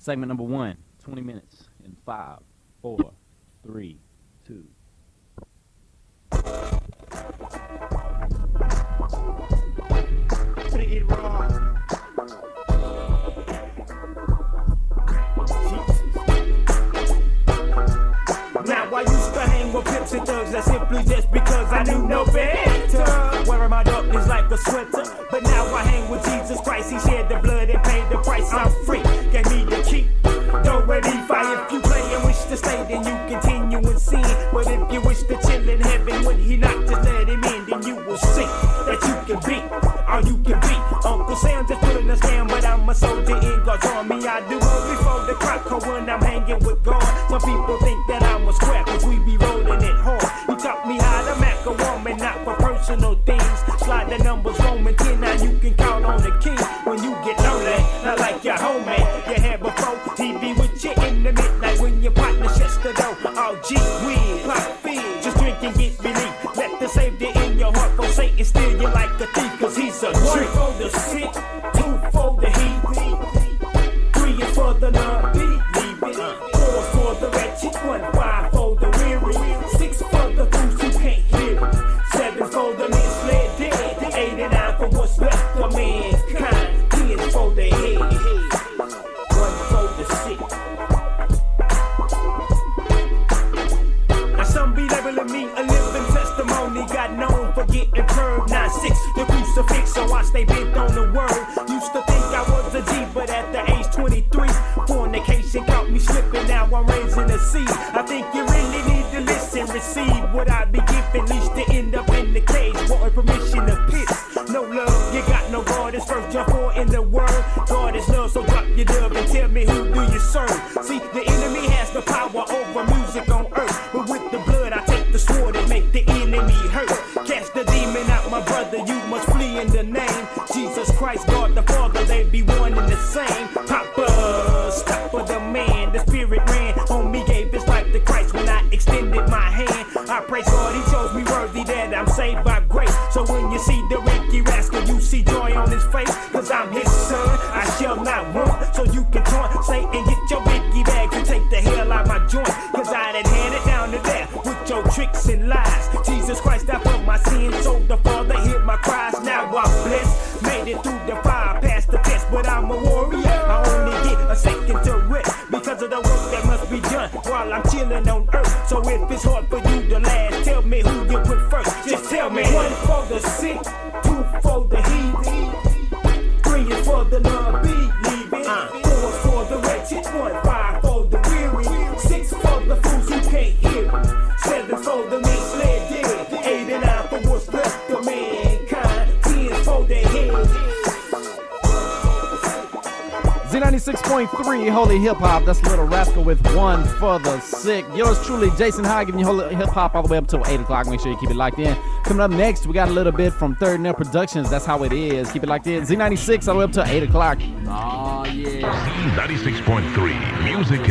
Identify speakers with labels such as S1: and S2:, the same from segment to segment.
S1: Segment number 1, 20 minutes in 5, 4, 3, 2.
S2: Now I used to hang with pimps and thugs, that's simply just because I knew no better. Wearing my darkness like a sweater, but now I hang with Jesus Christ. He shed the blood and paid the price. I'm free, gave me the key. Don't ready fire. If you play and wish to stay, then you continue in sin. But if you wish to chill in heaven when he not, just let him in, then you will see that you can be all you can be. Uncle Sam just pulling a scam, but I'm a soldier in God's army. I do all before the clock, cause when I'm hanging with God, some people think that I'm a scrap, cause we be rolling it hard. He taught me how to mac a woman, not for personal things. Slide the numbers, Roman 10, now you can count on the king. When you get lonely, not like your homie you had before. He be with you in the midnight when your partner shuts the door. Oh gee whiz, pop fizz, just drink and get relief. Let the Savior in your heart, for Satan steal you like a thief, cause he's a one for the sick, 2 for the heat, 3 is for the non-believing, 4 for the wretched, 1, 5 for the weary, 6 for the fools who can't hear it, 7 for the misled dead, 8 and 9 for what's left of mankind, 10 for the head, 1 for the sick. Now some be labeling me a living testimony, got known for getting curved, 9-6, the crucifix, so I stay bent on the word. Used to think I was a G, but at the age 23, fornication caught me slipping, now I'm raising a seed. I think you really need to listen, receive what I be giving, least to end up in the cage, wanting permission to piss. No love, you got no God, it's first jump 4 in the word. God is love, so drop your dove and tell me who do you serve. See, the enemy has the power over music on earth, but with the blood I take the sword and make the enemy hurt. Cast the demon out, my brother, you must flee in the name Jesus Christ, God the Father, they be one and the same. Papa, stop for the man, the spirit ran on me, gave his life to Christ when I extended my hand. I praise God, he chose me worthy, that I'm saved by grace. So when you see the Ricky rascal, you see joy on his face, cause I'm his son, I shall not want. So you can taunt, say and get your biggie bags and take the hell out my joint, cause I done hand it down to there with your tricks and lies. Jesus Christ died for my sins, so the Father hear my cries. Now I'm blessed, made it through the fire, past the test, but I'm a warrior. I only get a second to rest because of the work that must be done while I'm chilling on earth. So if it's hard for you to last, tell me who you put first. Just tell me. 1 for the sick, 2 for the heathen, 3 is for the non-believing, 4 is for the wretched, 1, 5 for the weary, 6 for the fools who can't hear it, 7 for the misled dead, 8 and 9 for what's left of mankind, 10 for the head.
S1: Z96.3 Holy Hip Hop. That's Little Rascal with 1 for the Sick. Yours truly, Jason High, giving you Holy Hip Hop all the way up until 8 o'clock. Make sure you keep it locked in. Coming up next, we got a little bit from Third Nail Productions. That's how it is. Keep it locked in. Z96 all the way up till 8 o'clock. Oh, yeah.
S3: Z96.3. Music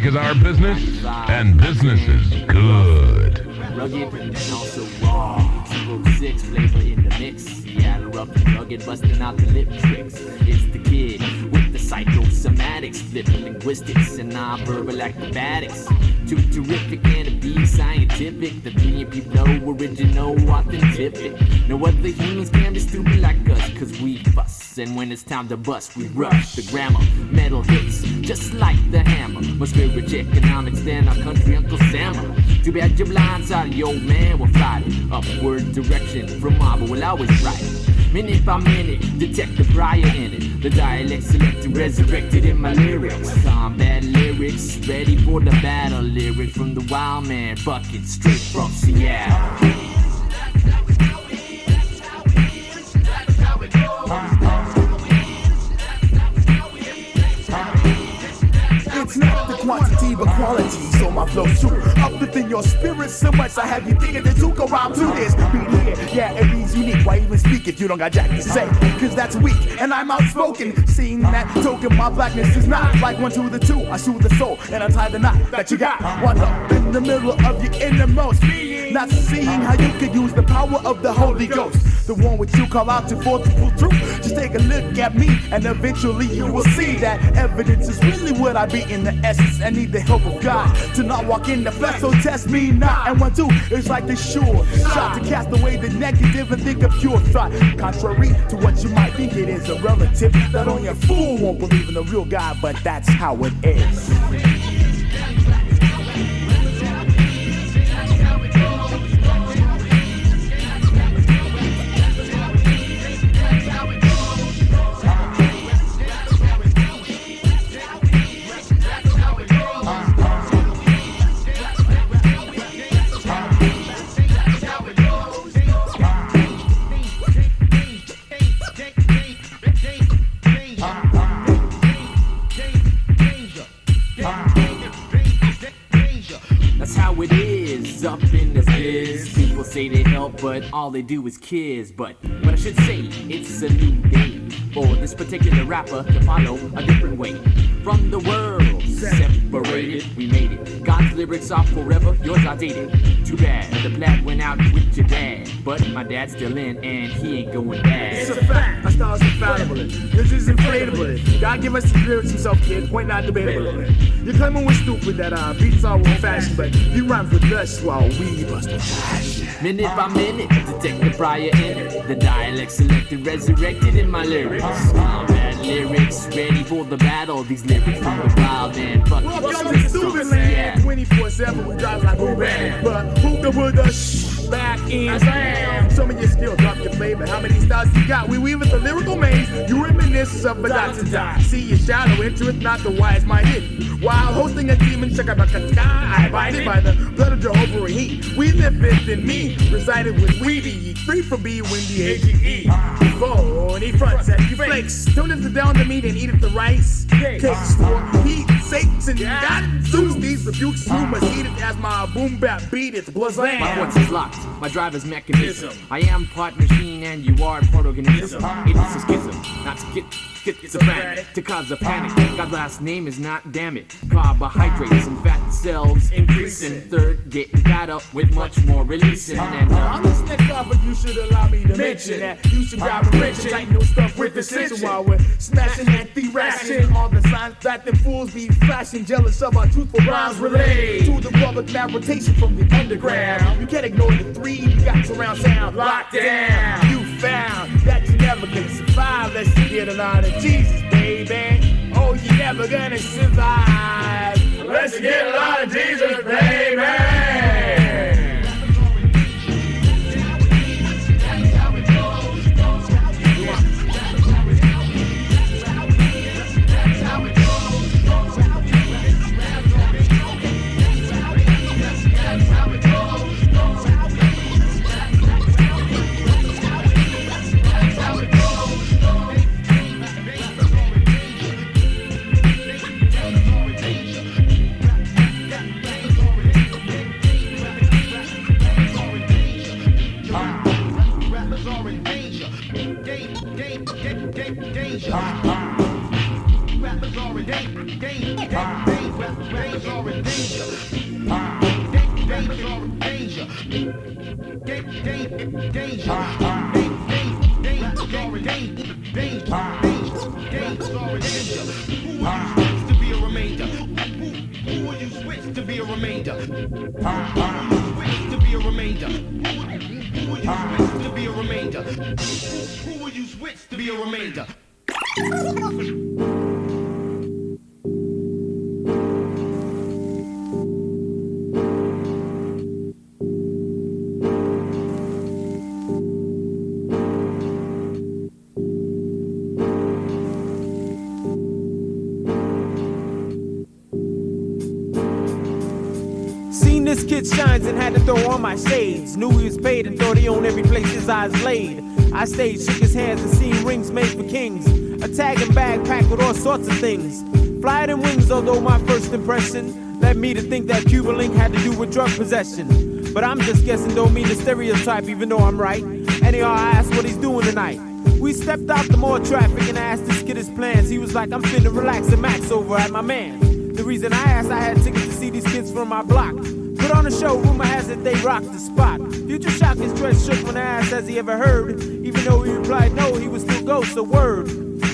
S3: is our business, and business is good.
S4: Rugged and also raw. 206 flavor in the mix. Seattle rough and rugged, busting out the lip tricks. It's the kid with the psychosomatics, flipping linguistics and non-verbal acrobatics. Too terrific and to be scientific. The B&P flow, original, authentic. No other humans can be stupid like us, cause we fuss. And when it's time to bust, we rush the grammar. Metal hits, just like the hammer. More spirit economics than our country Uncle Sammer. Too bad your blind side of your old man will fly it. Upward direction from marble will always write it. Minute by minute, detect the prior in it. The dialect selected, resurrected in my lyrics. Combat lyrics, ready for the battle. Lyrics from the wild man, bucket straight from Seattle.
S5: It's not the quantity but quality, so my flow's true. Uplifting your spirit so much I have you thinking the two go round to this beat here. Yeah, it means unique. Why even speak if you don't got jack to say? Cause that's weak and I'm outspoken. Seeing that token, my blackness is not like 1 to the 2. I soothe the soul and I tie the knot that you got. One up in the middle of your innermost being. not seeing how you can use the power of the Holy Ghost. The one which you call out to for the full truth. Just take a look at me and eventually you will see that evidence is really what I be in the essence. I need the help of God to not walk in the flesh, so test me not. And 1, 2, it's like the sure shot to cast away the negative and think of pure thought. Contrary to what you might think, it is a relative that only a fool won't believe in the real God, but that's how it is.
S4: Say they help, but all they do is kiss. But I should say, it's a new day for this particular rapper to follow a different way from the world. Separated, we made it. God's lyrics are forever, yours are dated. Too bad, the plat went out with your dad, but my dad's still in and he ain't going back.
S5: It's a fact, our style's infallible. This is inflatable. God give us the lyrics himself, kid. Point not debatable. You're claiming we're stupid, that our beats are old fashioned, but he rhymes with us while we bust a fashion.
S4: Minute by minute, detect the prior in the dialect selected, resurrected in my lyrics. Combat lyrics, ready for the battle. These lyrics from the wild and fucking
S5: welcome to stupid land. 24/7, we drive like a band. But who can put the back in slam? Show me your skill, drop your flavor. How many styles you got? We weave with the lyrical maze. You reminisce of a dot to die. See your shadow, interest, not the wise minded. While hosting a demon, check out I abided by the blood of Jehovah and heat. We live in me, resided with Weedy, free from B, Windy, H-E-E. Before he fronts at you flakes, tune it down to meat and eat it the rice. Cakes for Pete, Satan, God, Zeus, these rebukes, you must eat it as my boom bap beat, it's blazam.
S4: My voice is locked, my driver's mechanism. I am part machine and you are part organism. It is a schism, not schizophrenic, to cause a panic. God's last name is not damn it. Carbohydrates and fat cells increasing. Third, getting fat up with much more releasing. And
S5: on this next topic, you should allow me to mention that you should grab a wrench and tighten your stuff with precision while we're smashing that ration. All the signs that them fools be flashing, jealous of our truthful rhymes relay to the public narration from the underground. You can't ignore the 3 we got surround sound locked down. You found that you never gonna survive unless you get a lot of Jesus, baby. Oh, you're never gonna survive unless you get a lot of Jesus, baby.
S6: This kid shines and had to throw on my shades. Knew he was paid and thought he owned every place his eyes laid. I stayed, shook his hands and seen rings made for kings. A tag and bag packed with all sorts of things. Flyer than wings, although my first impression led me to think that Cuban link had to do with drug possession. But I'm just guessing, don't mean the stereotype, even though I'm right. Anyhow, I asked what he's doing tonight. We stepped out the more traffic and I asked this kid his plans. He was like, I'm finna relax and max over at my man. The reason I asked, I had tickets to see these kids from my block. Put on a show, rumor has it they rock the spot. Future Shock is dressed shook when I asked has he ever heard. Even though he replied no, he was still ghost, so word.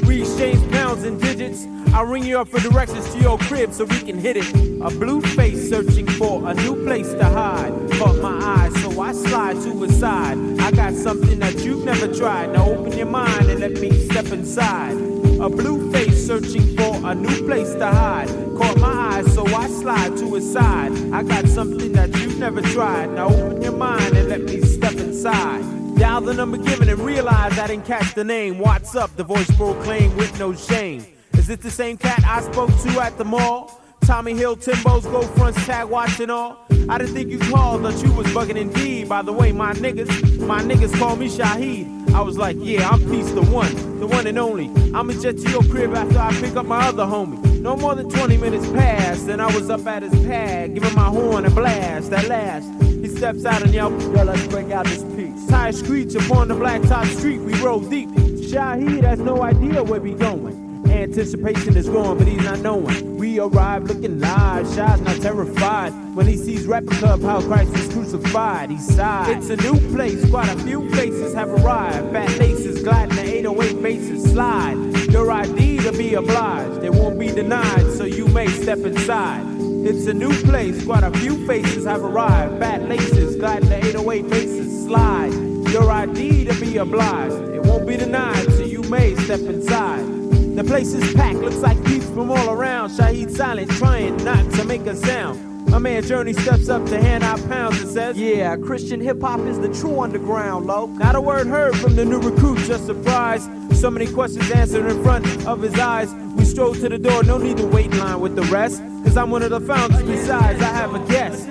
S6: We exchange pounds and digits. I'll ring you up for directions to your crib so we can hit it. A blue face searching for a new place to hide. Caught my eye, so I slide to his side. I got something that you've never tried. Now open your mind and let me step inside. A blue face searching for a new place to hide. Caught my eye, so I slide to his side. I got something that you've never tried. Now open your mind and let me step inside. Dial the number given and realize I didn't catch the name. What's up? The voice proclaimed with no shame. Is it the same cat I spoke to at the mall? Tommy Hill, Timbo's, Go Fronts, tag watching all. I didn't think you called, thought you was bugging indeed. By the way, my niggas call me Shaheed. I was like, yeah, I'm Peace the one and only. I'ma jet to your crib after I pick up my other homie. No more than 20 minutes passed, and I was up at his pad, giving my horn a blast. At last, he steps out and yells, yo, let's bring out this piece. Tires screech upon the blacktop street, we roll deep. Shaheed has no idea where we going. Anticipation is growing, but he's not knowing. We arrive looking live, Shy's not terrified. When he sees Rapper Club, how Christ was crucified, he sighed. It's a new place, quite a few faces have arrived. Fat laces gliding the 808 bases slide. Your ID to be obliged, it won't be denied, so you may step inside. It's a new place, quite a few faces have arrived. Fat laces gliding the 808 bases slide. Your ID to be obliged, it won't be denied, so you may step inside. The place is packed, looks like peeps from all around. Shaheed silent, trying not to make a sound. My man Journey steps up to hand out pounds and says, yeah, Christian hip-hop is the true underground, lo. Not a word heard from the new recruit, just surprised. So many questions answered in front of his eyes. We strolled to the door, no need to wait in line with the rest. Cause I'm one of the founders, besides I have a guest.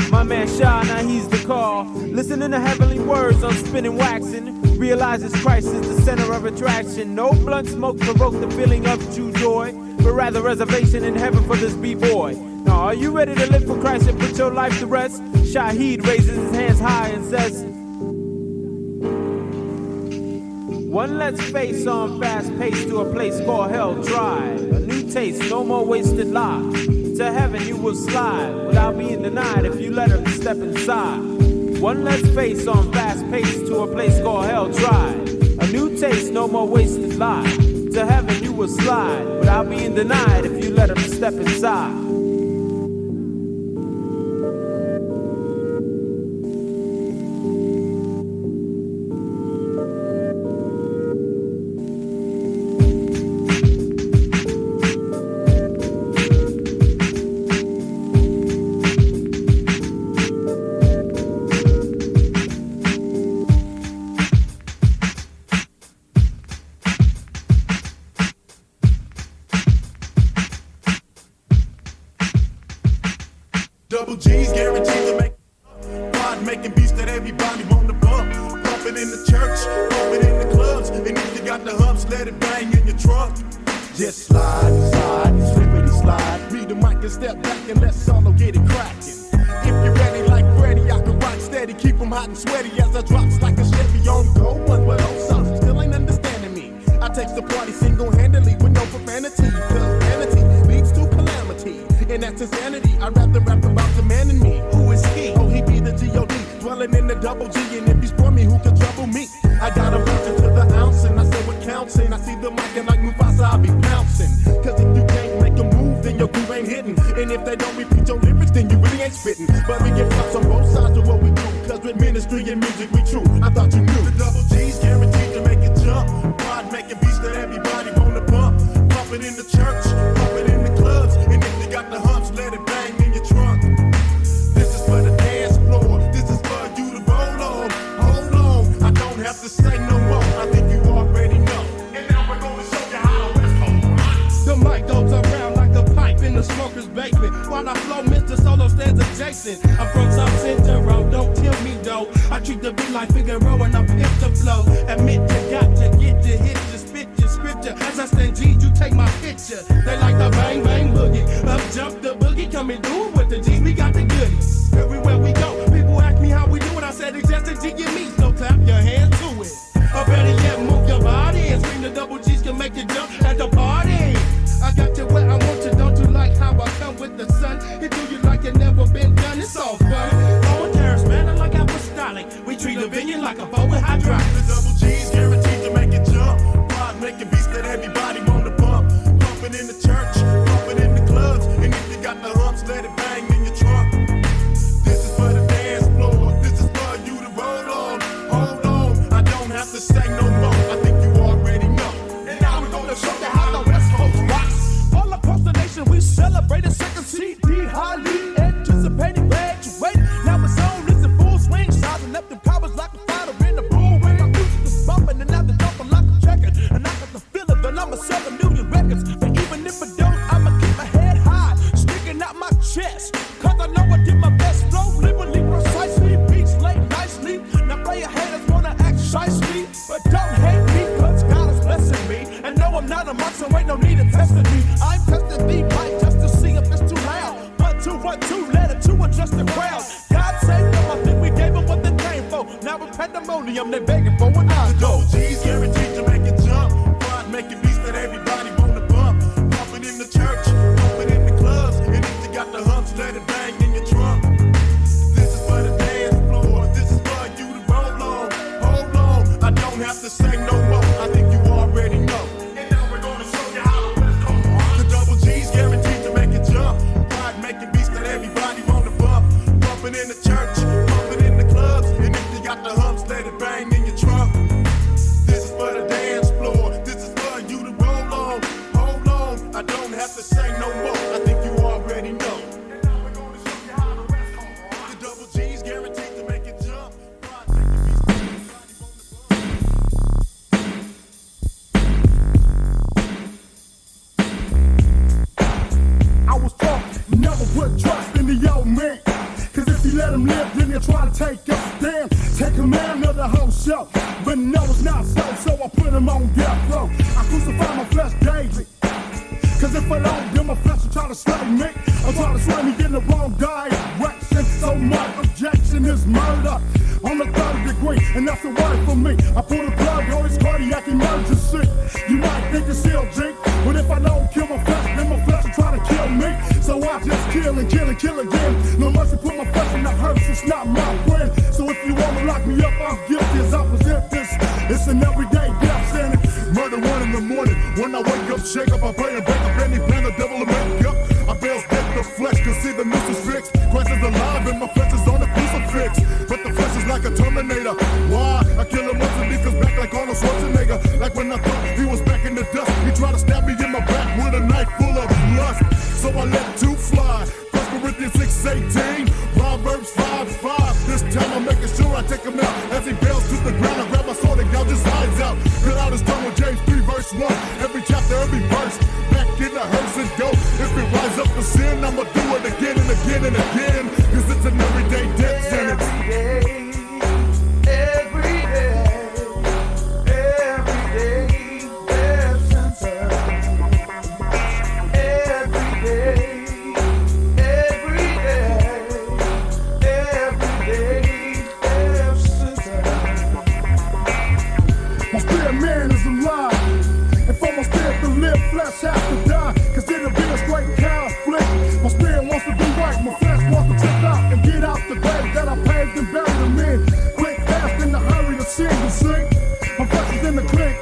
S6: My man Shah, now he's the call. Listening to heavenly words on spinning waxing. Realizes Christ is the center of attraction. No blunt smoke provoke the feeling of true joy, but rather reservation in heaven for this b-boy. Now are you ready to live for Christ and put your life to rest? Shaheed raises his hands high and says, one let's face on fast pace to a place called Hell Drive. A new taste, no more wasted lives. To heaven you will slide without being denied if you let him step inside. One let's face on fast pace to a place called Hell Drive. A new taste, no more wasted lives. To heaven you will slide without being denied if you let him step inside.
S5: WJIZ guaranteed to make God making beats that everybody wanna bump. Pump it in the church, pump it in the clubs, and if you got the humps, let it bang in your trunk. Just slide, slippity slide. Read the mic and step back and let solo get it cracking. If you're ready like Brady, I can rock steady, keep them hot and sweaty as I drops like a Chevy on go. One well, some still ain't understanding me. I take the party single-handedly with no profanity, cause vanity leads to calamity. And that's insanity. I'd rather rap about the man in me. Who is he? Oh, he be the G.O.D. Dwelling in the double G. And if he's for me, who can trouble me? I got a bunch to the ounce and I say what counts. And I see the mic and like Mufasa, I'll be bouncing. Cause if you can't make a move, then your groove ain't hitting. And if they don't repeat your lyrics, then you really ain't spitting. But we get props on both sides of what we do. Cause with ministry and music, we true. I thought you knew. The double G's guaranteed to make it jump. God making beats that everybody wanna bump. Pump it in the church, pump it in the clubs. And if you got the humps, let it bang in your trunk. This is for the dance floor. This is for you to roll on. Hold on, I don't have to say no more. I think you already know. And now we're gonna show you how the West Coast.
S7: The mic goes around like a pipe in the smoker's basement. While I flow, Mr. Solo stands adjacent. I'm from South Central, don't kill me though. I treat the beat like Figaro and I pick the flow. Admit you got to get your hit, you spit your scripture. As I stand G, you take my picture. They like the bang bang boogie. Up jump the boogie, come and do it with the G. We got the goodies. Everywhere we go, people ask me how we do it. I said it's just a G you meet, so clap your hands to it. Or better yet, move your body and scream the double G's can make you jump at the party. I got you where I want you, don't you like how I come with the sun? It do you like you never been done. pavilion like a boa hydra.
S5: The double G's guaranteed to make it jump. Ride making beats that everybody wanna bump. Pumping in the church, pumping in the clubs. And if you got the humps, let it bang in your trunk. This is for the dance floor. This is for you to roll on. Hold on, I don't have to say no more. I think you already know. And now we're gonna show you how the West Coast rocks.
S2: All across the nation, we celebrate a second CD, highly anticipated graduate. Now it's on, it's in full swing, sizing up the covers like a fighter in the bull ring. My music is bumping and now the jumping like a checker. And I got the feeling that I'ma sell a million records. But even if I don't, I'ma keep my head high, sticking out my chest. Cause I know I did my best flow, liberally, precisely, beats laid nicely. Now player haters wanna act shicely, but don't hate me, cause God is blessing me. And no, I'm not a monster, ain't no need of testing me. I'm testing the mic just to see if it's too loud. 1, 2, let it to adjust the crowd. God save them, I think we gave them what they came for. Now with pandemonium, they begging for an
S5: The
S2: go.
S5: G's guaranteed to make it jump. Ride making beats that everybody wanna bump. Pumping in the church, pumping in the clubs. And if you got the humps, let it bang in your trunk. This is for the dance floor. This is for you to roll on. Hold on, I don't have to say no more. I think you already know. And now we're gonna show you how the West Coast rocks. The double G's guaranteed to make it jump. Ride making beats that everybody wanna bump. Pumping in the church, pumping in the clubs. And if you got the humps, let it bang in your trunk. This is for the dance floor. This is for you to roll on. Hold on, I don't have to say no more. I think you already know. And now we're gonna show you how the West Coast rocks. The double G's guaranteed to make it jump. Ride making beats that everybody wanna bump.
S8: I was taught never put trust in the old man. Cause if you let him live, then he'll try to take us down. Take command of the whole show. But no, it's not so I put him on death row. I crucify my flesh daily. Cause if I don't, then my flesh will try to slay me. Or try to sway me in the wrong direction. So my objection is murder on the 3rd degree, and that's the word for me. I pull the plug on this cardiac emergency. You might think it's LG, but if I don't kill my flesh, then my flesh will try to kill me. So I just kill and kill and kill again. No mercy, put my flesh in the hearse, it's not my friend. So if you wanna lock me up, I'm guilty as I present this. It's an everyday death sentence.
S5: Murder 1 in the morning. When I wake up, shake up, I pray and break up any plan the devil to make up. I bail death the flesh, cause see the noose is fixed. Christ is alive and my flesh is on the crucifix. But the flesh is like a Terminator. Why? I kill him once and he comes back like Arnold Schwarzenegger. Like when I thought he was back in the dust, he tried to stab me in my back with a knife full of lust. So I let 2 fly. 1 Corinthians 6:18, Proverbs 5:5. This time I'm making sure I take him out. As he bails to the ground, I grab my sword and gouge his eyes out. Cut out his tongue with James 3 verse 1. Every chapter, every verse. Back in the hearse and go. If it rise up to sin, I'ma do it again and again and again. Cause it's an everyday death sentence.
S8: Every day, death sentence. Every day, death sentence. My spirit man is alive, and for my spirit to live, flesh has to die. Cause it'll be a straight conflict. My spirit wants to do right, my flesh wants to trip out and get out the grave that I paved and buried him in. Quick, fast, in the hurry to sin and sink. My flesh is in the clink.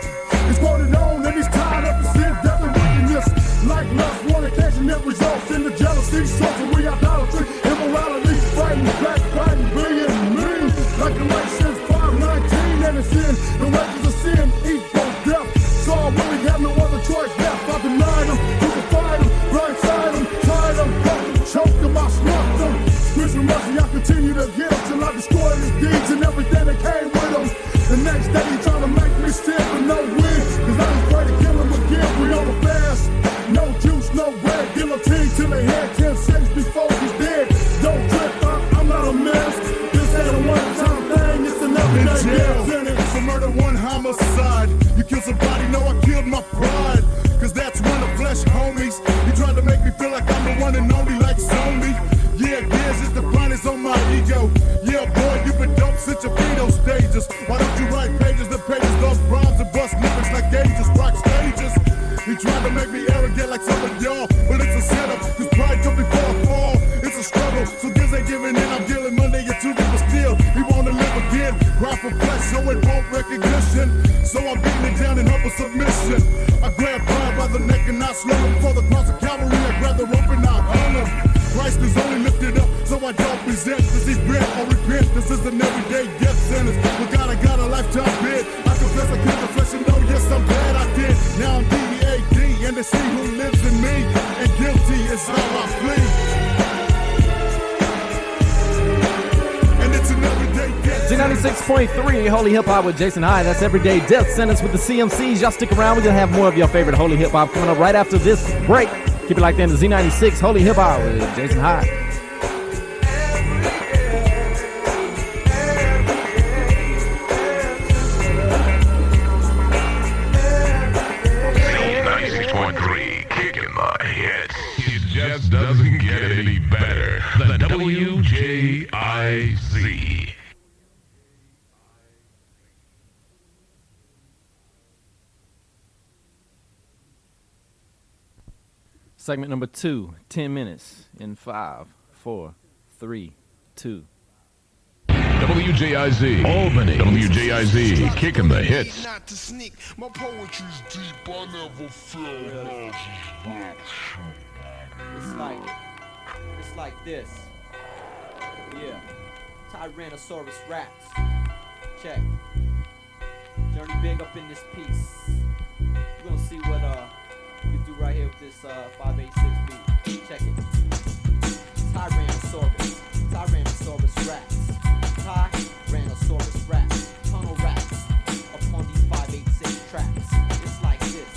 S8: He's quoted on and he's tied up to sin, death and wickedness. Like lust, fornication, that results in the jealousy, sorcery, idolatry, immorality, fighting, backbiting, being mean. Like Galatians 5:19, and it's in the wages of sin equal death. So I really have no other choice left. I denied him, crucified him, blindside him, tied him, broke him, choked him, I snuffed him. Spiritual mercy, I continue to give till I destroy his deeds and everything that came with him. The next day he trying to make me sin for no win. Cause I was ready to kill him again. We on the fast. No juice, no bread. Guillotine till they had 10 seconds before he's dead. Don't trip, I'm not a mess. This ain't a one-time thing, it's an everyday death sentence.
S5: It's a murder, 1 homicide. You killed somebody, no, I killed my pride. Cause that's one of flesh homies. You tried to make me feel like I'm the one and only like Sony. Yeah, years is the finest on my ego. Yeah, boy, you been dope since your pedo stages. Why don't you write pages? The pages love rhymes and bust lyrics like gauges, rock stages. He tried to make me arrogant like some of y'all, but it's a setup, cause pride comes before a fall. It's a struggle, so this ain't giving in. I'm dealing Monday and Tuesday, but still, he wanna live again. Cry
S8: for flesh, so it won't recognition. So I'm beating it down in humble submission. I grab pride by the neck and I slow him for the cross of Calvary. I grab the rope and I honor him. Christ is only lifted up, so I don't resent. Cause he's bent or repent. This is an everyday death sentence. But God, I got a lifetime bid. I confess I killed the flesh and know, yes, I'm bad, I did. Now I'm D-E-A-D, and to see who lives in me. And guilty is how I flee. And it's an everyday death sentence.
S1: Z96.3 Holy Hip Hop with Jason Hyde. That's Everyday Death Sentence with the CMCs. Y'all stick around. We're going to have more of your favorite Holy Hip Hop coming up right after this break. Keep it like that in the Z96 Holy Hip Hop with Jason Hyde.
S3: Z96.3, kicking the hits. It just doesn't get any better than WJIZ.
S1: Segment number 2, 10 minutes in 5, 4, 3, 2.
S3: WJIZ, Albany. WJIZ, kicking the hits.
S9: Not to sneak, my poetry's deep. I never feel
S10: It's like this. Yeah. Tyrannosaurus raps. Check. Journey big up in this piece. We're gonna see what we can do right here with this 586 beat. Check it. Tyrannosaurus raps. Tyrannosaurus raps. Tunnel raps upon these 586 tracks. It's like this.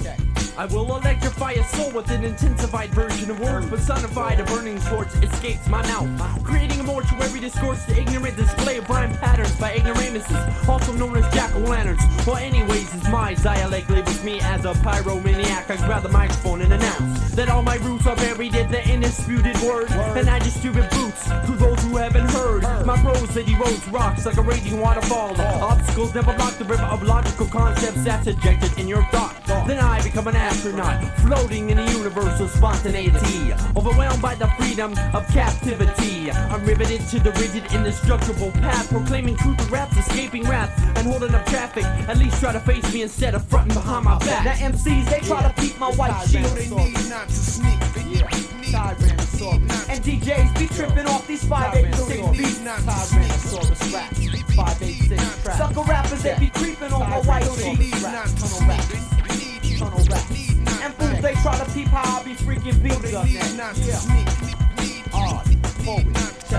S10: Check.
S11: I will electrify a soul with an intensified version of words, personified a burning torch escapes my mouth, creating a mortuary discourse to ignorant display of rhyme patterns by ignoramuses, also known as jack-o'-lanterns. Well, anyways, as my dialect labels me as a pyromaniac, I grab the microphone and announce that all my roots are buried in the indisputed word, and I distribute boots to those who haven't heard. My prose that erodes rocks like a raging waterfall. Obstacles never block the river of logical concepts that's ejected in your thought. Then I become an astronaut, floating in a universe of spontaneity, overwhelmed by the freedom of captivity. I'm riveted to the rigid, indestructible path, proclaiming truth with raps, escaping wrath, and holding up traffic. At least try to face me instead of fronting behind my back.
S10: Now MCs, they try to peep my white shield.
S9: they need not to sneak.
S10: Tyrannosaurus. And DJs be tripping off these 586 beats. Tyrannosaurus raps. 586 tracks. Sucker rappers, they be creeping on my white sheets. Tunnel raps. Tunnel raps. And fools, they try to peep how I be freaking beats up.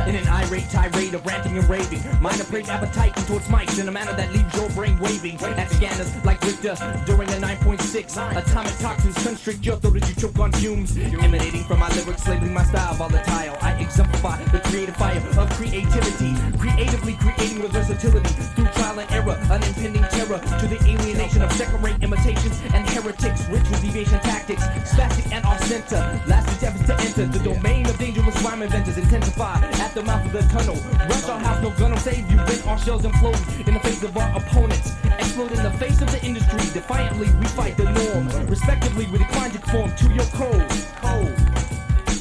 S11: In an irate tirade of ranting and raving, mind a great appetite towards mics in a manner that leaves your brain waving at scanners like Richter during a 9.6. Atomic toxins constrict your throat as you choke on fumes, emanating from my lyrics, labeling my style volatile. I exemplify the creative fire of creativity, creatively creating with versatility through trial and error, an impending terror to the alienation of second-rate imitations and heretics, ritual deviation tactics, spastic and off-center. Last attempts to enter the domain of dangerous rhyme inventors intensify at the mouth of the tunnel. Rush our house, no gun will save you when our shells implode in the face of our opponents. Explode in the face of the industry. Defiantly, we fight the norm. Respectively, we decline to conform to your code.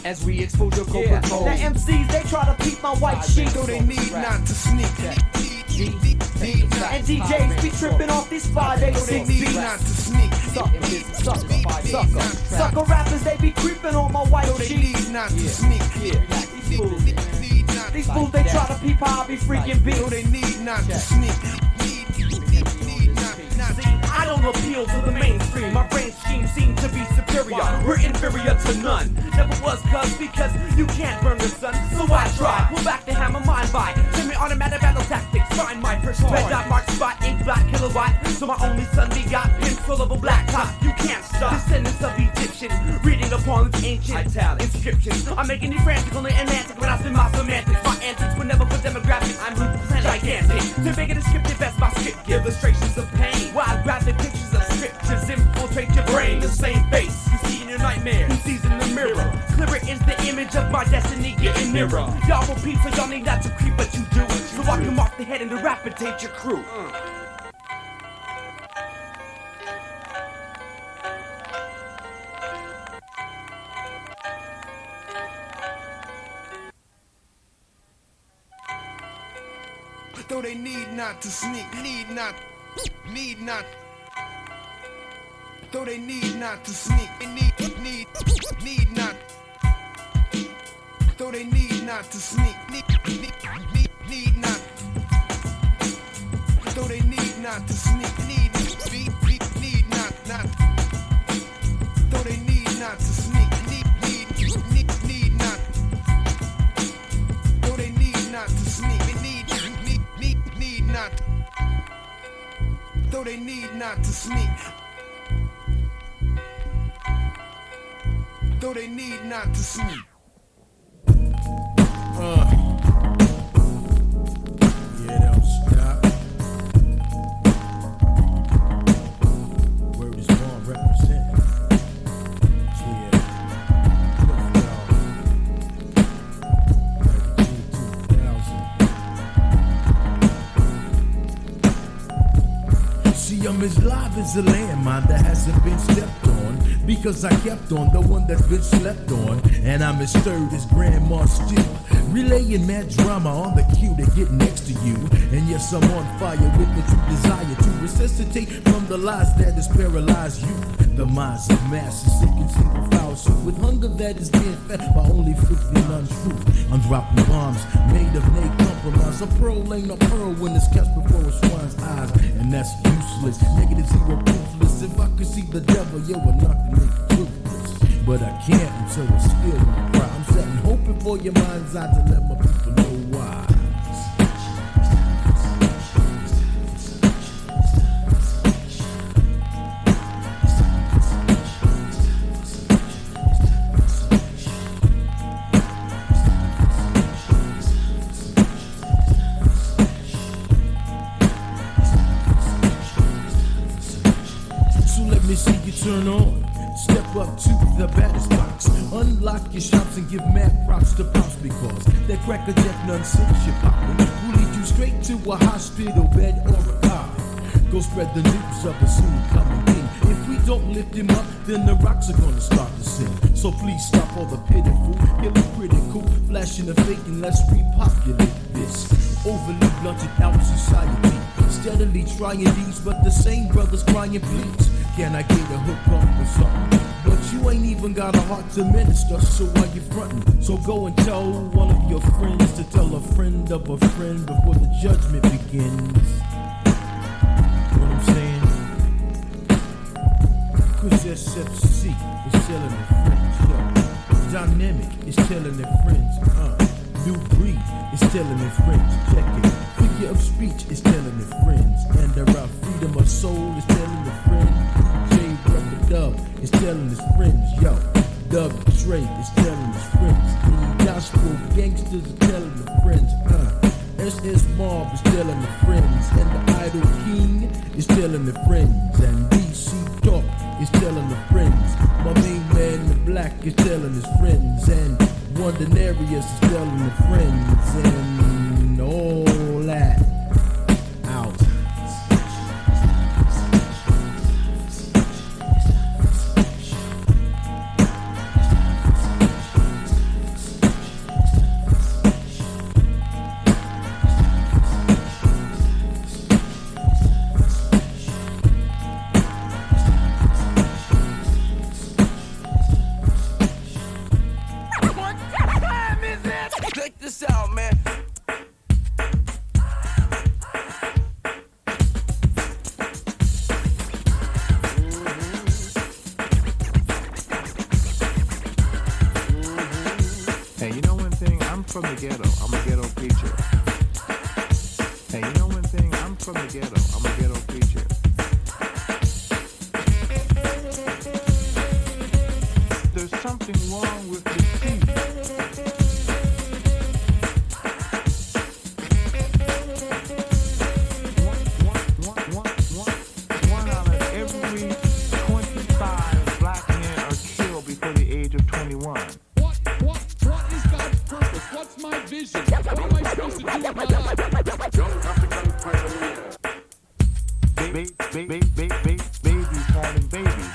S11: As we expose your corporate code.
S10: Now MCs, they try to peep my white sheets.
S9: So they need not to sneak.
S10: And DJs be tripping off these 586 beats.
S9: Not to sneak.
S10: Sucker rappers, they be creeping on my white sheets.
S9: Not to sneak.
S10: These fools, they try to peep how I be freaking beats.
S9: So they need not to sneak.
S11: I don't appeal to the mainstream. My brain scheme seems to be superior. We're inferior to none. Never was because you can't burn the sun. So I try. Pull back the hammer, mind by. Semi-automatic battle tactics. Find my first red dot mark spot, 8 black kilowatt. So my only son begot pin full of a black top. You can't stop. Descendants of Egyptians, reading upon its ancient inscriptions. I'm making you frantic, only anantic when I spin my semantics. My antics were never for demographics. I'm gigantic. To make it descriptive as my script, illustrations of pain. Wild graphic pictures of scriptures infiltrate your brain. The same face you see in your nightmare, you sees in the mirror. Clearer is the image of my destiny getting nearer. Y'all will peep, so y'all need not to creep, but you do. So I can mark the head and decapitate your crew.
S7: though they need not to sneak, need not, though they need not to sneak, they need not, though they need not to sneak, need not, though they need not to sneak, need not, though they need not to sneak, need not, though they need not to sneak, need not, though they need not to sneak, though they need not to sneak.
S8: Yeah, don't stop. Word is born, represent. Yeah. Look, y'all. 2000. See, I'm as live as a landmine that hasn't been stepped on, because I kept on the one that's been slept on, and I'm as stirred as grandma still, relaying mad drama on the cue to get next to you. And yes, I'm on fire with the true desire to resuscitate from the lies that has paralyzed you. The minds of masses sick and single foul soup with hunger that is being fed by only filth and untruth. I'm dropping bombs made of no compromise. A pearl ain't a pearl when it's catch before a swine's eyes, and that's useless. Negative zero proofless. If I could see the devil, yo, would knock the nigga toothless. But I can't, and so it's still my cry. I'm setting hoping for your mind's eye to let my people know why. Turn on, step up to the baddest box, unlock your shops and give mad props to pops, because that cracker jack none since you're popping will lead you straight to a hospital bed or a car. Go spread the news of a soon coming king. If we don't lift him up, then the rocks are gonna start to sing. So please stop all the pitiful, get it critical, flashing the fake, and let's repopulate this overly blunted out society. Steadily trying these, but the same brothers crying please. Can I get a hook up or something? But you ain't even got a heart to minister, so why you frontin'? So go and tell one of your friends to tell a friend of a friend before the judgment begins. What I'm saying? Cause SFC is telling their friends, yo. Dynamic is telling their friends, New breed is telling their friends, check it. Figure of speech is telling their friends, and our freedom of soul is telling their friends. Dub is telling his friends, yo. Dub Dre is telling his friends. The gospel gangsters are telling their friends, SS Mob is telling their friends. And the Idol King is telling their friends. And DC Talk is telling their friends. My main man, the Black, is telling his friends. And Wondernarius is telling their friends. And all that. Out.
S7: Check this out, man.
S12: Hey, you know one thing? I'm from the ghetto. I'm a ghetto preacher. Hey, you know one thing? I'm from the ghetto. I'm a ghetto preacher. There's something wrong with the teeth. One out of every 25 black men are killed before the age of 21.
S13: What is God's purpose? What's my vision? What am I supposed to do with my life?
S12: Babies having babies.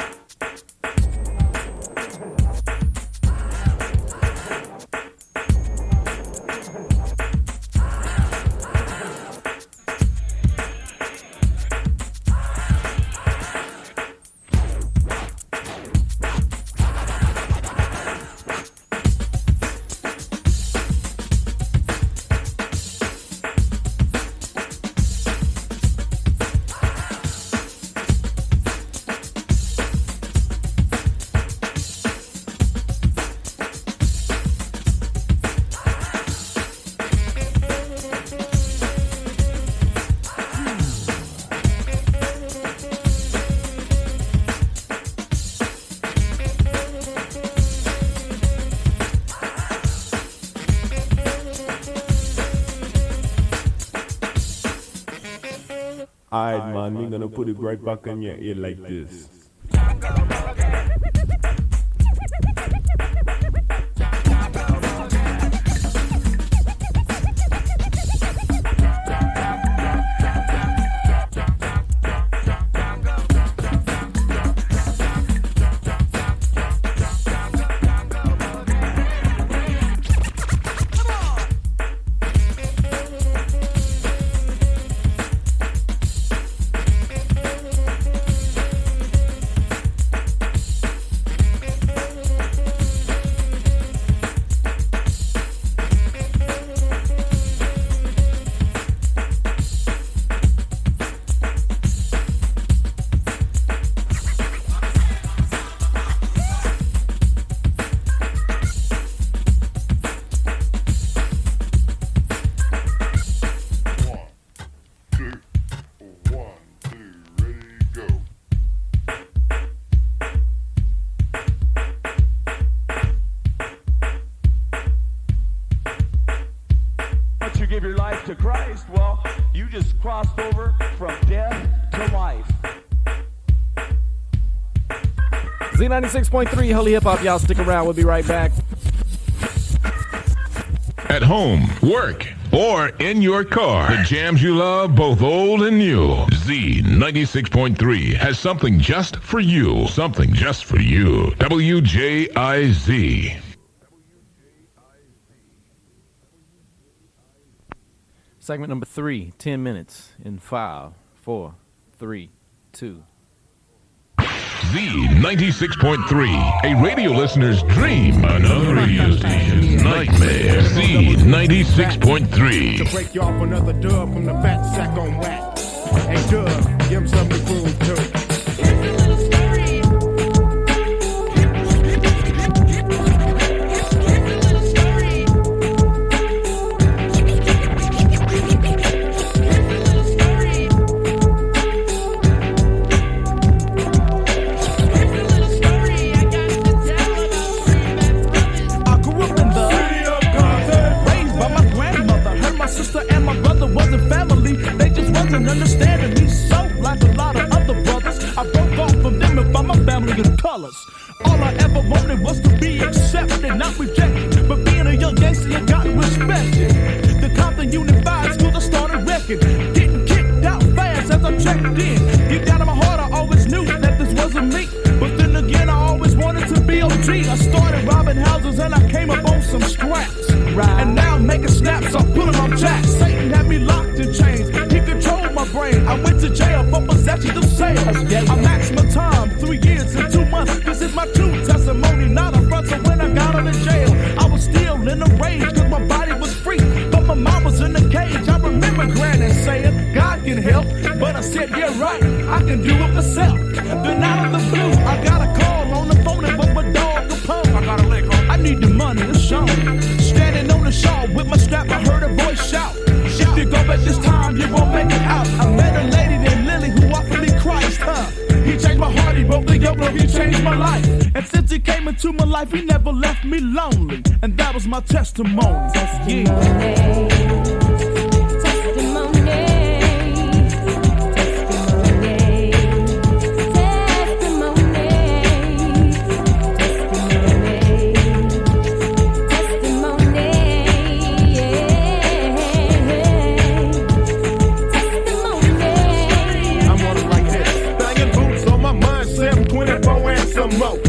S14: Alright, man, we're gonna put it right back on your ear like this.
S15: To Christ, well, you just crossed over from death to life.
S1: Z96.3 Holy Hip Hop, y'all stick around, we'll be right back.
S3: At home, work, or in your car, the jams you love, both old and new. Z96.3 has something just for you. Something just for you. WJIZ.
S1: Segment number 3, 10 minutes in 5, 4, 3, 2.
S3: Z96.3, a radio listener's dream. Another radio station's nightmare. Z96.3.
S8: To break you off another dub from the fat sack on whack. Hey, dub, give him something to prove too.
S5: Understanding me so like a lot of other brothers. I broke off from them and found my family in colors. All I ever wanted was to be accepted, not rejected. But being a young gangster, you got respected. The Compton Unified Schools, I started wrecking. Getting kicked out fast as I checked in. Deep down in my heart, I always knew that this wasn't me. But then again, I always wanted to be OG. I started robbing houses and I came up on some scraps. Right. And now I'm making snaps, I'm pulling on jacks. Satan had me locked in chains. He controlled my brain. I went to jail for possession of sales. I maxed my time, 3 years and 2 months. This is my true testimony, not a front. So when I got out of jail, I was still in a rage because my body was free. But my mom was in the cage. I remember Granny saying, God can help. But I said, yeah, right, I can do it myself. Then out of the blue, I got a call on the phone. It was my dog Capone. I got a lick on. I need the money, it's shown. Standing on the shawl with my strap, I heard a voice shout. If you go back this time, you won't make it out. I met a lady named Lily who offered me Christ, He changed my heart, he broke the yoke, he changed my life. And since he came into my life, he never left me lonely. And that was my testimony.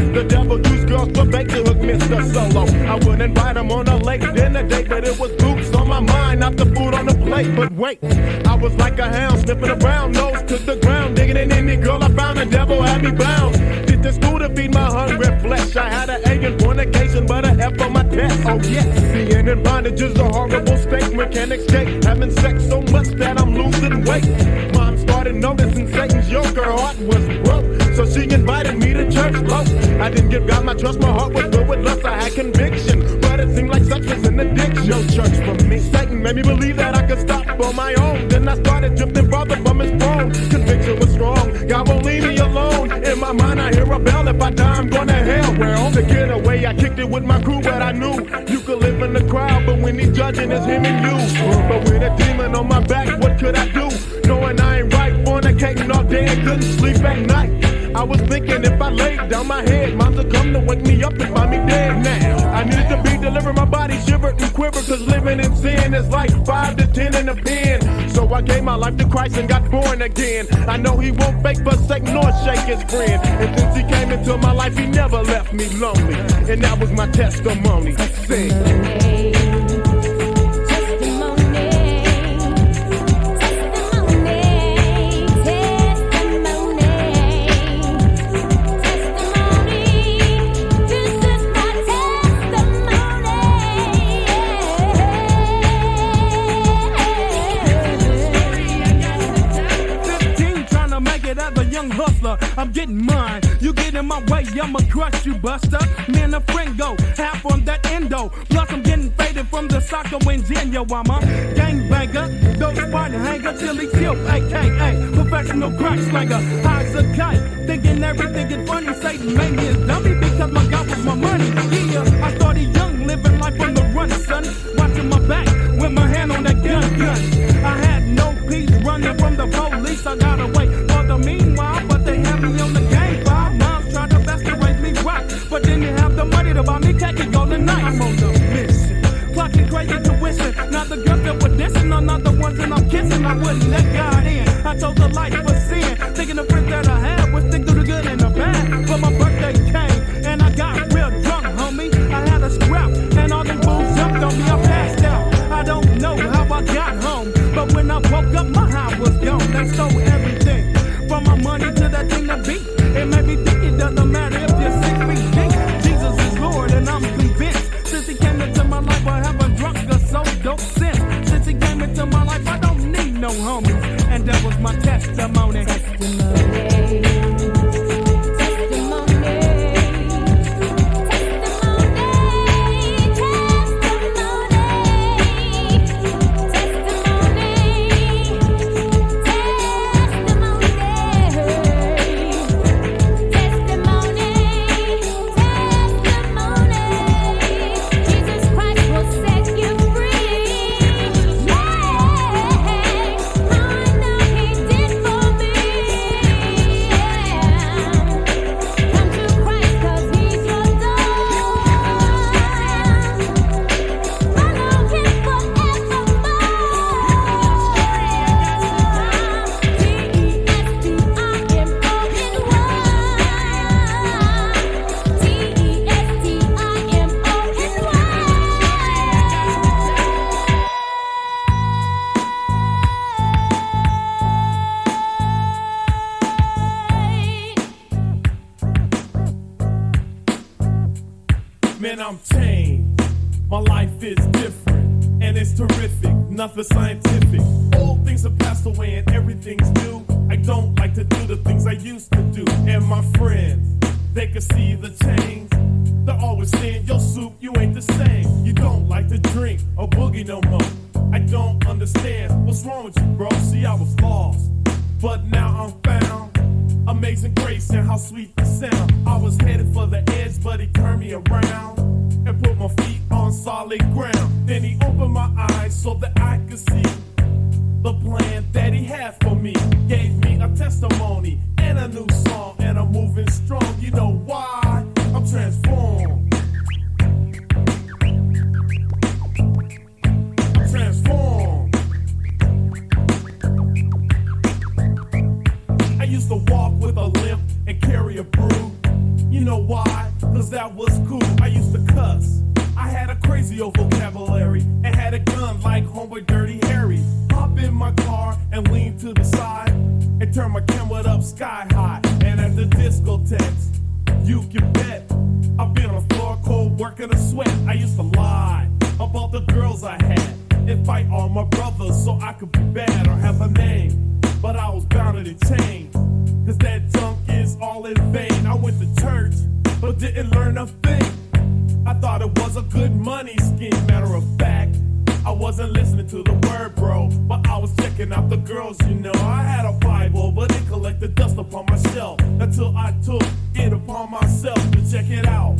S5: The devil used girls for bait to hook Mr. Solo. I would invite him on a late dinner date, but it was boots on my mind, not the food on the plate. But wait, I was like a hound sniffing around, nose to the ground, digging in any girl I found. The devil had me bound. Did this school to feed my hungry flesh. I had an A in fornication, but an F on my test. Oh yes, being in bondage is a horrible state. Mechanics escape, having sex so much that I'm losing weight. Mom started noticing Satan's yoke, her heart was broke. So she invited me to church, low. I didn't give God my trust, my heart was filled with lust. I had conviction, but it seemed like sex was an addiction. No church for me. Satan made me believe that I could stop on my own. Then I started drifting farther from his throne. Conviction was strong, God won't leave me alone. In my mind I hear a bell, if I die I'm going to hell. Well, to get away I kicked it with my crew, but I knew you could live in the crowd, but when he's judging it's him and you. But with a demon on my back, what could I do? Knowing I ain't right for
S7: bed, couldn't sleep at night. I was thinking if I laid down my head, moms would come to wake me up and find me dead now. I needed to be delivered, my body shivered and quivered, cause living in sin is like 5 to 10 in a pen. So I gave my life to Christ and got born again. I know he won't fake, forsake, nor shake his friend. And since he came into my life, he never left me lonely. And that was my testimony. Sing.
S16: I'm getting mine. You get in my way, I'ma crush you, buster. Me and a friend go half on that endo. Plus I'm getting faded from the soccer wins in yo. I'm a gangbanger, those partner hanger, chili chill, aka professional crack slanger. High as a kite, thinking everything is funny. Satan made me a dummy because my God was my money. Yeah, I started young, living life on the run, son. Watching my back with my hand on that gun. I had no peace running from the police. I got away for the meanwhile, but they had me on the game file. Moms tried their best to raise me right, but didn't have the money to buy me khaki golden night. I'm on the mission, clocking crazy tuition. Not the girls that were dissing, or not the ones that I'm kissing. I wouldn't let God in. I chose the life for sin, thinking the friends that I had would stick through the good and the bad. But my birthday came, and I got real drunk, homie. I had a scrap, and all them fools jumped on me. I passed out. I don't know how I got home, but when I woke up, my high was gone. They stole everything, from my money to that thing to beat. It made me think it doesn't matter if you're 6 feet deep. Jesus is Lord, and I'm convinced. Since he came into my life, I haven't drunk a so dope since. Since he came into my life, I don't need no homies, and that was my testimony.
S7: Man, I'm tame. My life is different, and it's terrific, nothing scientific. All things have passed away and everything's new. I don't like to do the things I used to do. And my friends, they can see the change. They're always saying, yo, Soup, you ain't the same. You don't like to drink or boogie no more. I don't understand what's wrong with you, bro. See, I was lost, but now I'm found. Amazing grace and how sweet the sound. I was headed for the edge, but he turned me around and put my feet on solid ground. Then he opened my eyes so that I could see the plan that he had for me. Gave me a testimony and a new song, and I'm moving strong. You know why? I'm transformed. I'm transformed. I used to walk with a limp and carry a broom. You know why? Cause that was cool. I used to cuss. I had a crazy old vocabulary and had a gun like homeboy Dirty Harry. Hop in my car and lean to the side and turn my camera up sky high. And at the discotheques, you can bet I've been on the floor cold working a sweat. I used to lie about the girls I had and fight all my brothers so I could be bad or have a name. But I was bound to change, cause that junk is all in vain. I went to church, but didn't learn a thing. I thought it was a good money scheme. Matter of fact, I wasn't listening to the word, bro, but I was checking out the girls, you know. I had a Bible, but it collected dust upon my shelf until I took it upon myself to check it out.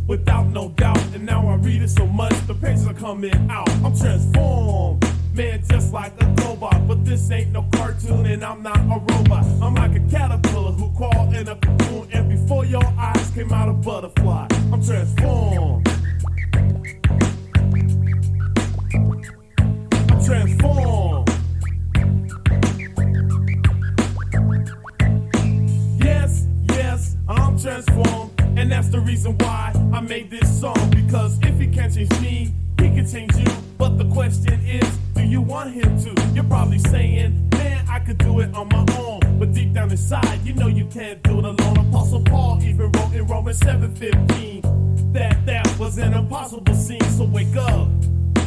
S7: Without no doubt, and now I read it so much, the pages are coming out. I'm transformed, man, just like a robot. But this ain't no cartoon, and I'm not a robot. I'm like reason why I made this song. Because if he can't change me, he can change you. But the question is, do you want him to? You're probably saying, man, I could do it on my own. But deep down inside, you know you can't do it alone. Apostle Paul even wrote in Romans 7:15 that was an impossible scene. So wake up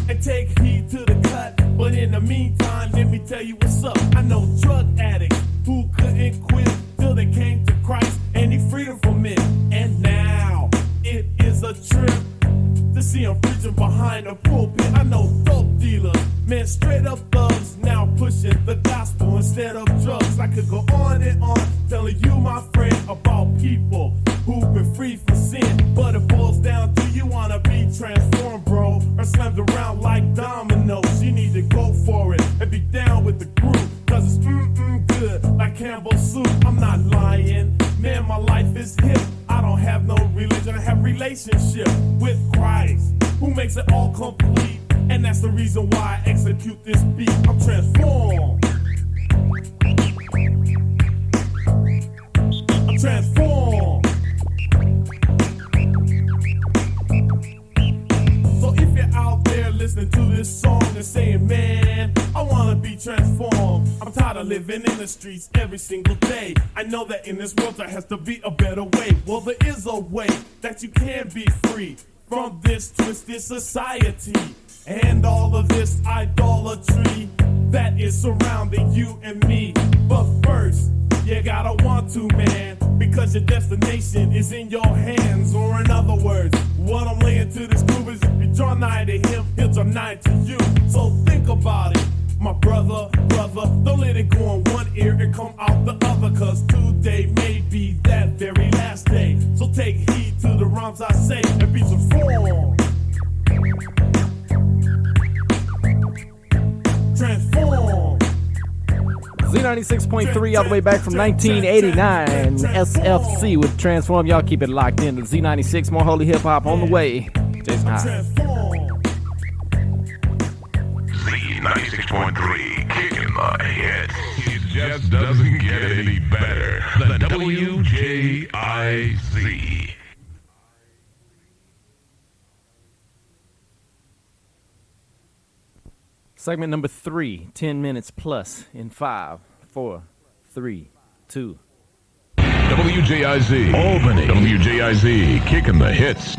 S7: and take heed to the cut. But in the meantime, let me tell you what's up. I know drug addicts who couldn't quit till they came to Christ and need freedom from it. And now it is a trip to see them preaching behind a pulpit. I know dope dealers, man, straight up thugs, now pushing the gospel instead of drugs. I could go on and on telling you, my friend, about people who've been free from sin. But it boils down to you wanna be transformed, bro, or slammed around like dominoes. You need to go for it and be down with the group, cause it's good like Campbell's soup. I'm not lying, man, my life is hip. I don't have no religion, I have relationship with Christ, who makes it all complete. And that's the reason why I execute this beat. I'm transformed. I'm transformed. So if you're out there listening to this song and saying, man, I wanna be transformed, I'm tired of living in the streets every single day. I know that in this world there has to be a better way. Well, there is a way that you can be free from this twisted society and all of this idolatry that is surrounding you and me. But first, you gotta want to, man, because your destination is in your hands. Or in other words, what I'm laying to this group is, if you draw nigh to him, he'll draw nigh to you. So think about it, my brother, don't let it go in one ear and come out the other, cause today may be that very last day. So take heed to the rhymes I say and be transformed. Transform.
S1: Z96.3 all the way back from 1989. SFC with Transform. Y'all keep it locked in to Z96. More holy hip hop on the way. Jason High.
S3: Z96.3, kicking the hits. It just doesn't get any better than WJIZ.
S1: Segment number 3, 10 minutes plus in 5, 4, 3, 2.
S3: WJIZ, Albany. WJIZ, kicking the hits.
S17: A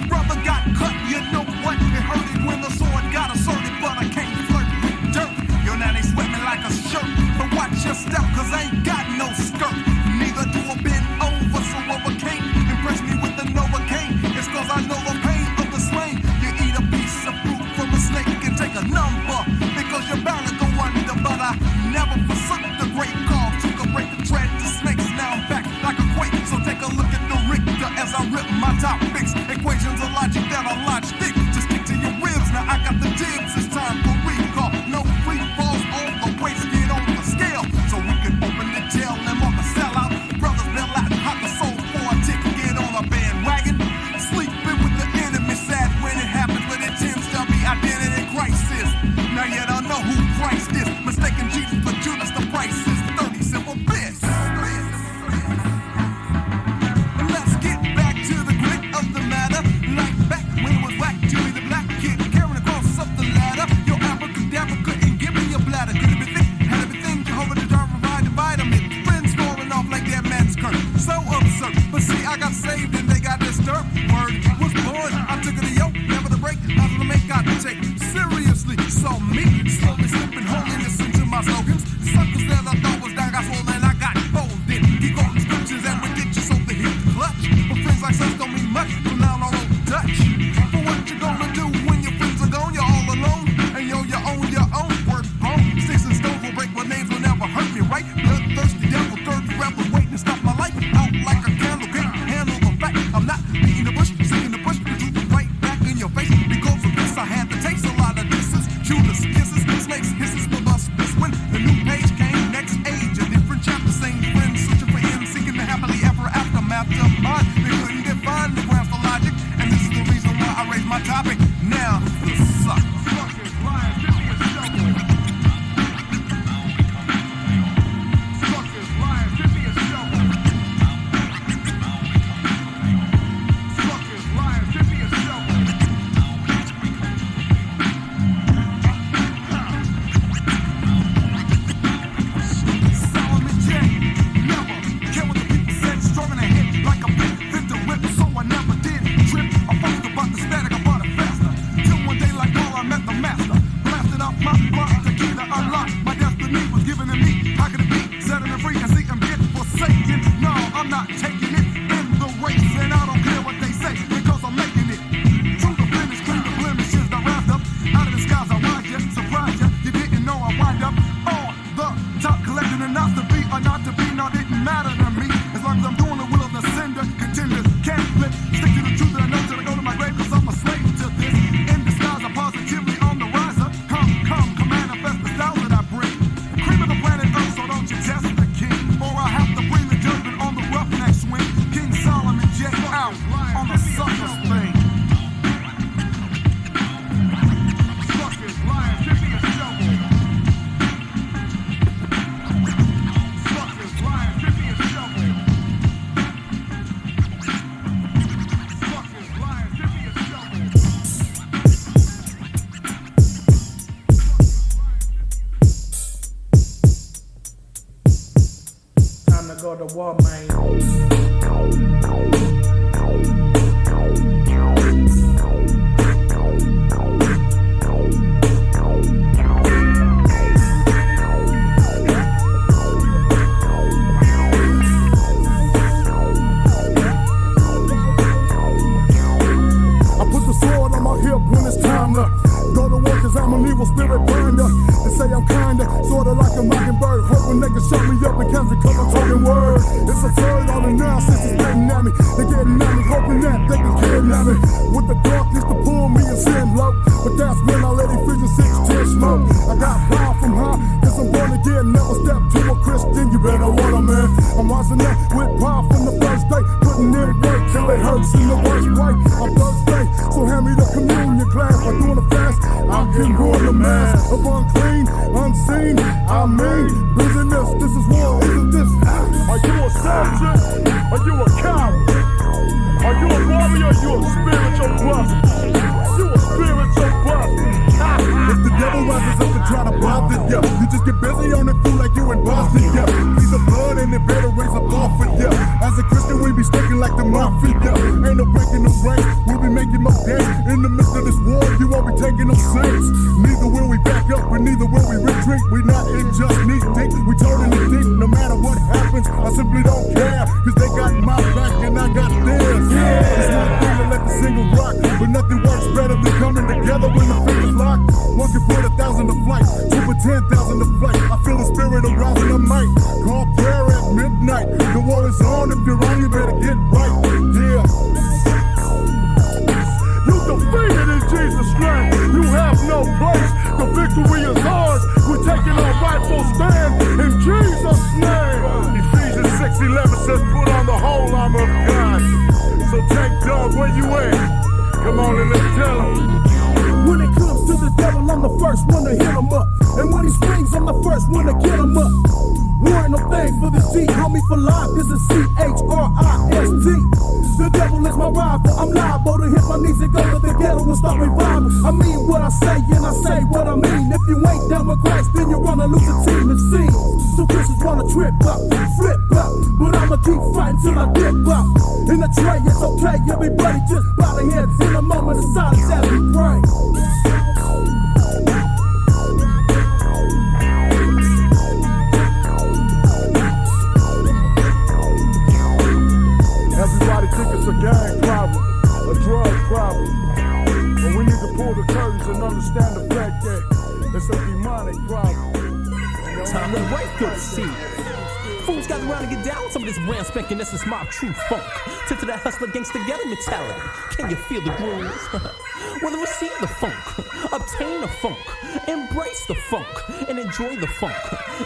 S17: brother got cut, you know what? It hurted when the sword got asserted, but I can't flirt with dirt. Yo, now they sweat me like a shirt. But watch your step, cause I ain't got no skirt. Neither do I bend over, so over can't impress me with the Novocaine. It's cause I know the pain of the slain. You eat a piece of fruit from a snake and take a number
S16: the wall, man.
S8: I'm an evil spirit binder. They say I'm kinda, sorta like a mockingbird, hoping they can shut me up in country cause I'm talking words. It's a third on the nonsense is getting at me. They getting at me, hoping that they can kidnap me. With the darkness to pull me and sin low. But that's when I let Ephesians 6:10 smoke. I got power from high, cause I'm born again. Never step to a Christian, you better water, man. I'm rising up with power from the first day. Putting in work till it hurts in the worst way. I'm thirsty, so hand me the communion glass. By doing a fast, I can ruin the mass of unclean, unseen. I mean, business, this is war, isn't this? Are you a soldier? Are you a coward? Are you a warrior? Are you a spiritual brother? You a spiritual brother. If the devil rises up and try to bother you, you just get busy on the fool like you in Boston, yeah. He's a blood and it better raise up off of you. As a Christian, we be sticking like the mafia. Ain't no breaking the ranks, we'll be making no dance. In the midst of this war, you won't be taking no saints. Neither will we back up, and neither will we retreat. We not in just knee deep, we totally deep. No matter what happens, I simply don't care. Cause they got my back and I got theirs. Yeah. It's one thing to let the single rock, but nothing works better than coming together when the fingers lock. One can put 1,000 to flight, two for 10,000 to flight. I feel the spirit arousing the might. Call prayer at midnight. The war is on, if you're wrong, you better get right. Yeah. You defeated in Jesus' name. You have no place. The victory is ours. We're taking our rightful stand in Jesus' name. Ephesians 6:11 says, put on the whole armor of God. So take dog, where you at? Come on and let's tell him. When it comes to the devil, I'm the first one to hit him up. And when he swings, I'm the first one to get him up. Warring no thing for the G, homie for life, this is CHRIST. The devil is my rival, I'm liable to hit my knees and go to the ghetto and start revival. I mean what I say and I say what I mean. If you ain't down with Christ, then you're gonna lose a team, it seems. So Christians wanna trip up, flip up, but I'ma keep fighting till I dip up. In the tray, it's okay, everybody just bow their heads in a moment of silence as we pray. Everybody think it's a gang problem, a drug problem. But we need to pull the curtains and understand the fact that it's a demonic problem.
S11: Time to break through the sea. Fools got around to get down with some of this brand spanking, this is my true funk. Tip to that hustler gangster ghetto mentality. Can you feel the grooves? Well, then receive the funk, obtain the funk, embrace the funk, and enjoy the funk.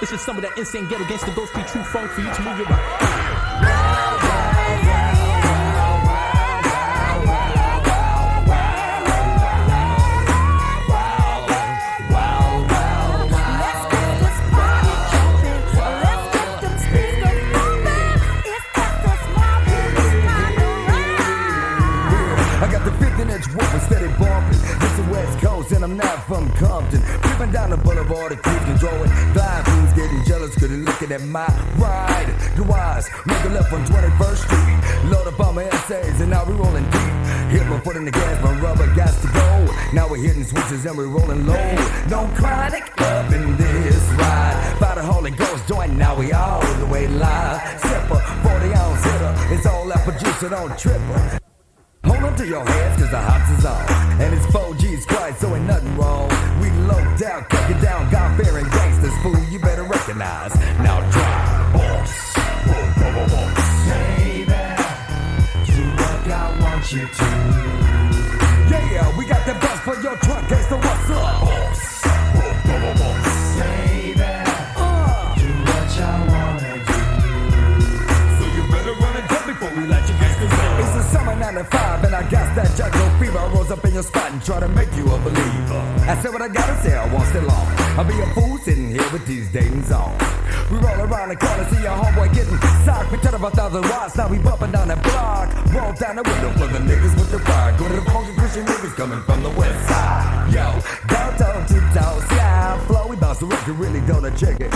S11: It's just some of that insane ghetto gangster ghost be true funk for you to move your body.
S18: Steady bumping, it's the West Coast and I'm not from Compton. Tripping down the boulevard, the cruise controlling. Blind fools getting jealous cause they're looking at my ride. The wise, make a left on 21st Street. Load up all my essays and now we rolling deep. Hit my foot in the gas, my rubber got to go. Now we're hitting switches and we're rolling low. No chronic up in this ride. By the Holy Ghost joint, now we all the way live. Sipper, 40-ounce hitter, it's all that producer, don't trip her. Hold on to your hands cause the hops is on. And it's 4G's Christ, so ain't nothing wrong. We low down, cut it down, God-fearing gangsters, fool, you better recognize. Now drive, boss. Baby, do what I want you to. Yeah, we got the bus for your truck, gangster, what's up? Boss. Baby, do what y'all wanna do. So you better run and jump before we let you gangsters go. It's the summer 95 and I got that jungle fever. I rose up in your spot and try to make you a believer. I said what I gotta say, I won't stay long. I'll be a fool sitting here with these datings on. We roll around the corner, see your homeboy getting socked. We turn up 1,000 watts, now we bumping down the block. Roll down the window for the niggas with the fire. Go to the funky Christian niggas coming from the west side. Yo, downtown, tiptoe, slide, flow. We bounce the record, really don't check it.